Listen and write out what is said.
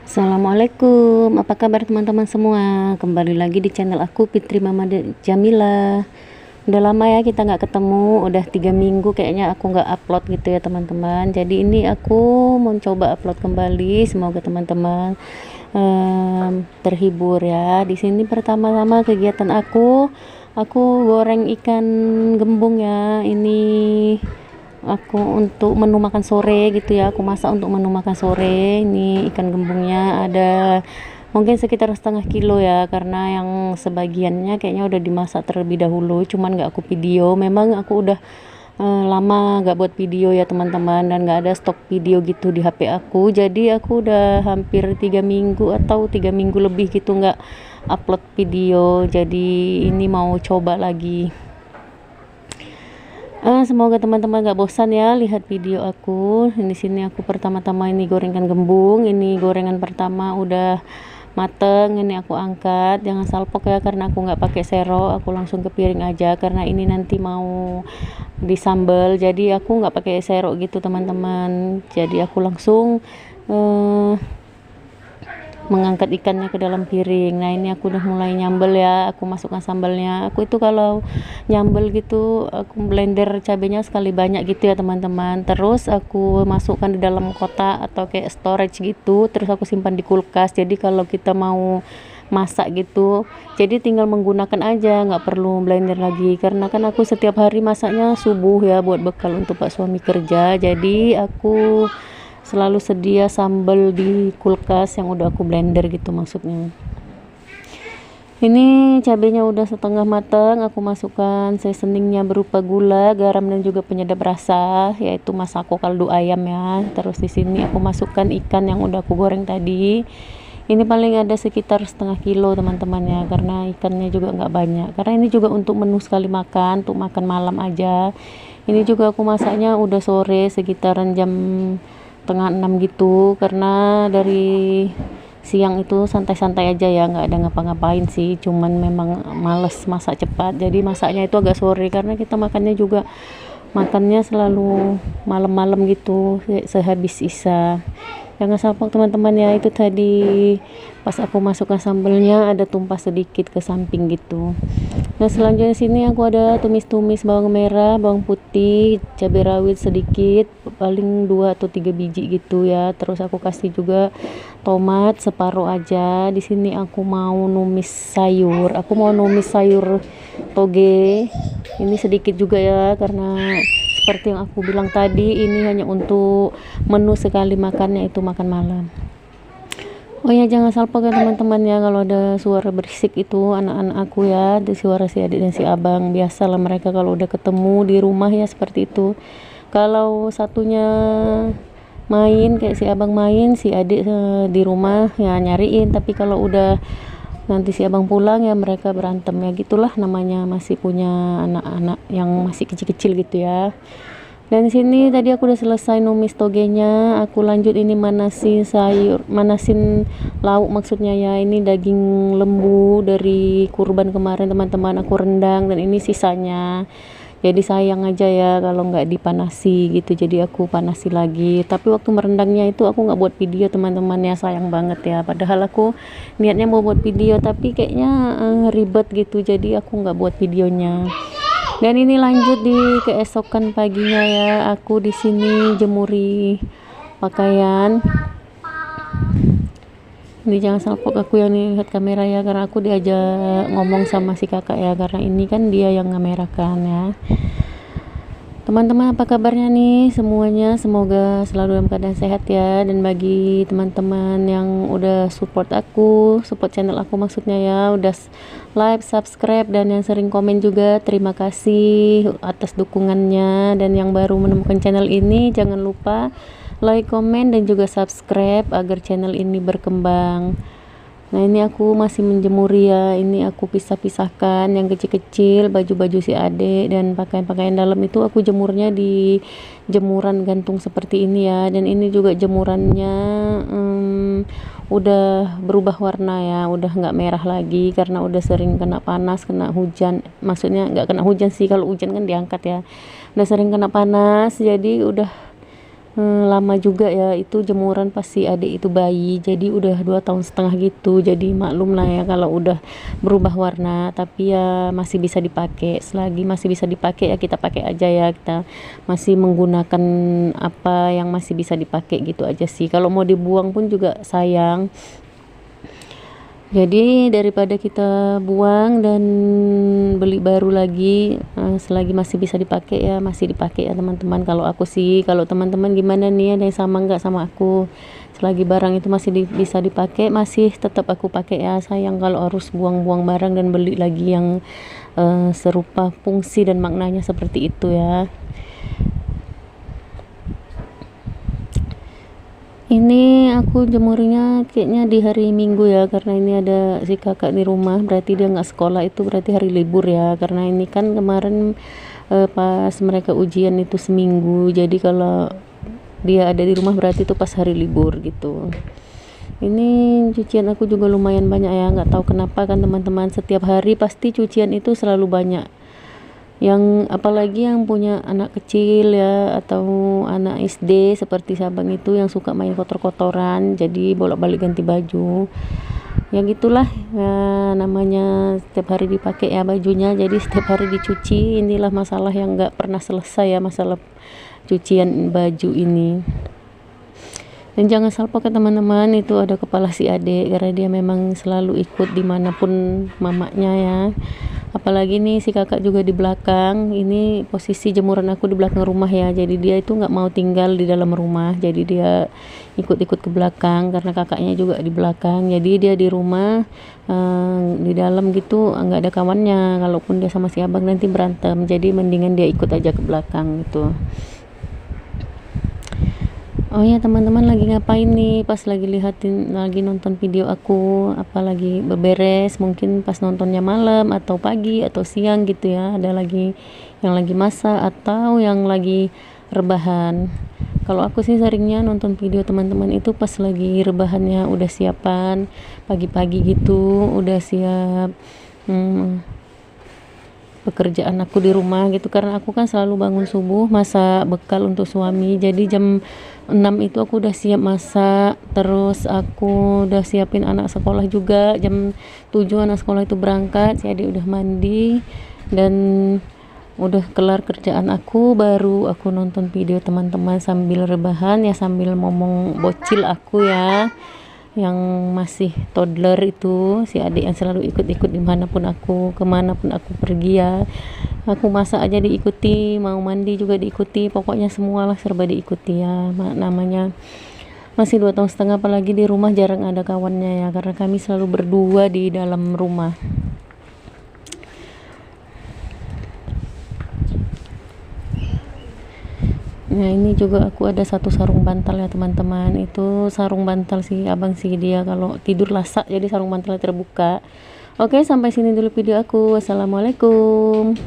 Assalamualaikum, apa kabar teman-teman semua? Kembali lagi di channel aku, Fitri Mama Jamila. Udah lama ya kita nggak ketemu, udah 3 minggu kayaknya aku nggak upload gitu ya teman-teman. Jadi ini aku mau coba upload kembali, semoga teman-teman terhibur ya. Di sini pertama-tama kegiatan aku goreng ikan gembung ya. Ini aku untuk menu makan sore gitu ya, aku masak untuk menu makan sore. Ini ikan gembungnya ada mungkin sekitar setengah kilo ya, karena yang sebagiannya kayaknya udah dimasak terlebih dahulu, cuman nggak aku video. Memang aku udah lama nggak buat video ya teman-teman, dan nggak ada stok video gitu di HP aku. Jadi aku udah hampir 3 minggu atau 3 minggu lebih gitu nggak upload video. Jadi ini mau coba lagi. Semoga teman-teman gak bosan ya lihat video aku. Di sini aku pertama-tama ini gorengkan gembung. Ini gorengan pertama udah mateng. Ini aku angkat. Jangan salpok ya, karena aku nggak pakai sero. Aku langsung ke piring aja karena ini nanti mau disambal. Jadi aku nggak pakai sero gitu teman-teman. Jadi aku langsung mengangkat ikannya ke dalam piring. Nah ini aku udah mulai nyambel ya, aku masukkan sambalnya. Aku itu kalau nyambel gitu aku blender cabenya sekali banyak gitu ya teman-teman. Terus aku masukkan di dalam kotak atau kayak storage gitu, terus aku simpan di kulkas. Jadi kalau kita mau masak gitu, jadi tinggal menggunakan aja, nggak perlu blender lagi. Karena kan aku setiap hari masaknya subuh ya, buat bekal untuk pak suami kerja. Jadi aku selalu sedia sambal di kulkas yang udah aku blender gitu maksudnya. Ini cabenya udah setengah matang, aku masukkan seasoningnya berupa gula, garam dan juga penyedap rasa, yaitu masako kaldu ayam ya. Terus di sini aku masukkan ikan yang udah aku goreng tadi. Ini paling ada sekitar setengah kilo teman-teman ya, karena ikannya juga nggak banyak. Karena ini juga untuk menu sekali makan, untuk makan malam aja. Ini juga aku masaknya udah sore sekitaran jam setengah 6 gitu, karena dari siang itu santai-santai aja ya, nggak ada ngapa-ngapain sih, cuman memang males masak cepat. Jadi masaknya itu agak sore karena kita makannya selalu malam-malam gitu, sehabis isya. Jangan salpok teman-teman ya, itu tadi pas aku masukkan sambelnya ada tumpah sedikit ke samping gitu. Nah selanjutnya sini aku ada tumis-tumis bawang merah, bawang putih, cabai rawit sedikit, paling 2 atau 3 biji gitu ya. Terus aku kasih juga tomat separuh aja. Di sini aku mau numis sayur. Aku mau numis sayur toge. Ini sedikit juga ya, karena seperti yang aku bilang tadi, ini hanya untuk menu sekali makannya, itu makan malam. Oh ya, jangan salpok ya teman-teman ya, kalau ada suara berisik itu anak-anak aku ya, ada suara si adik dan si abang. Biasalah mereka kalau udah ketemu di rumah ya seperti itu. Kalau satunya main, kayak si abang main, si adik di rumah ya nyariin. Tapi kalau udah nanti si abang pulang ya mereka berantem ya, gitulah namanya, masih punya anak-anak yang masih kecil-kecil gitu ya. Dan sini tadi aku udah selesai numis togenya, aku lanjut ini manasin lauk maksudnya ya. Ini daging lembu dari kurban kemarin teman-teman, aku rendang, dan ini sisanya. Jadi sayang aja ya kalau nggak dipanasi gitu, jadi aku panasi lagi. Tapi waktu merendangnya itu aku nggak buat video teman-teman ya, sayang banget ya. Padahal aku niatnya mau buat video, tapi kayaknya ribet gitu, jadi aku nggak buat videonya. Dan ini lanjut di keesokan paginya ya, aku di sini jemuri pakaian. Ini jangan salpok aku yang lihat kamera ya, karena aku diajak ngomong sama si kakak ya, karena ini kan dia yang ngamerakan ya. Teman-teman apa kabarnya nih semuanya, semoga selalu dalam keadaan sehat ya. Dan bagi teman-teman yang udah support aku, support channel aku maksudnya ya, udah like, subscribe, dan yang sering komen juga, terima kasih atas dukungannya. Dan yang baru menemukan channel ini, jangan lupa like, komen, dan juga subscribe agar channel ini berkembang. Nah ini aku masih menjemuri ya, ini aku pisah-pisahkan yang kecil-kecil, baju-baju si adik dan pakaian-pakaian dalam itu aku jemurnya di jemuran gantung seperti ini ya. Dan ini juga jemurannya udah berubah warna ya, udah nggak merah lagi karena udah sering kena panas, kena hujan. Maksudnya nggak kena hujan sih, kalau hujan kan diangkat ya, udah sering kena panas, jadi udah lama juga ya, itu jemuran pas si adik itu bayi, jadi udah 2 tahun setengah gitu. Jadi maklum lah ya kalau udah berubah warna, tapi ya masih bisa dipakai. Selagi masih bisa dipakai ya kita pakai aja ya, kita masih menggunakan apa yang masih bisa dipakai gitu aja sih. Kalau mau dibuang pun juga sayang. Jadi daripada kita buang dan beli baru lagi, selagi masih bisa dipakai ya masih dipakai ya teman-teman. Kalau aku sih, kalau teman-teman gimana nih, ada yang sama nggak sama aku? Selagi barang itu masih bisa dipakai, masih tetap aku pakai ya. Sayang kalau harus buang-buang barang dan beli lagi yang serupa fungsi dan maknanya seperti itu ya. Ini aku jemurnya kayaknya di hari Minggu ya, karena ini ada si kakak di rumah, berarti dia nggak sekolah, itu berarti hari libur ya. Karena ini kan kemarin pas mereka ujian itu seminggu, jadi kalau dia ada di rumah berarti itu pas hari libur gitu. Ini cucian aku juga lumayan banyak ya, nggak tahu kenapa kan teman-teman, setiap hari pasti cucian itu selalu banyak. Yang apalagi yang punya anak kecil ya, atau anak SD seperti Sabang itu yang suka main kotor-kotoran, jadi bolak-balik ganti baju ya gitulah ya, namanya setiap hari dipakai ya bajunya, jadi setiap hari dicuci. Inilah masalah yang nggak pernah selesai ya, masalah cucian baju ini. Dan jangan salpo ke teman-teman, itu ada kepala si adik, karena dia memang selalu ikut dimanapun mamanya ya. Apalagi nih si kakak juga di belakang, ini posisi jemuran aku di belakang rumah ya, jadi dia itu nggak mau tinggal di dalam rumah, jadi dia ikut-ikut ke belakang karena kakaknya juga di belakang. Jadi dia di rumah, di dalam gitu nggak ada kawannya, kalaupun dia sama si abang nanti berantem, jadi mendingan dia ikut aja ke belakang gitu. Oh ya teman-teman, lagi ngapain nih? Pas lagi lagi nonton video aku, apalagi beberes, mungkin pas nontonnya malam atau pagi atau siang gitu ya, ada lagi yang lagi masak atau yang lagi rebahan. Kalau aku sih seringnya nonton video teman-teman itu pas lagi rebahannya, udah siapan pagi-pagi gitu, udah siap pekerjaan aku di rumah gitu, karena aku kan selalu bangun subuh masak bekal untuk suami, jadi jam 6 itu aku udah siap masak, terus aku udah siapin anak sekolah juga, jam 7 anak sekolah itu berangkat, si adik udah mandi dan udah kelar kerjaan aku, baru aku nonton video teman-teman sambil rebahan ya, sambil ngomong bocil aku ya, yang masih toddler itu, si adik yang selalu ikut-ikut kemanapun aku pergi ya. Aku masak aja diikuti, mau mandi juga diikuti, pokoknya semualah serba diikuti ya. Namanya masih 2 tahun setengah, apalagi di rumah jarang ada kawannya ya, karena kami selalu berdua di dalam rumah. Nah ini juga aku ada satu sarung bantal ya teman-teman, itu sarung bantal si abang sih, dia kalau tidur lasak jadi sarung bantalnya terbuka. Oke, sampai sini dulu video aku. Wassalamualaikum.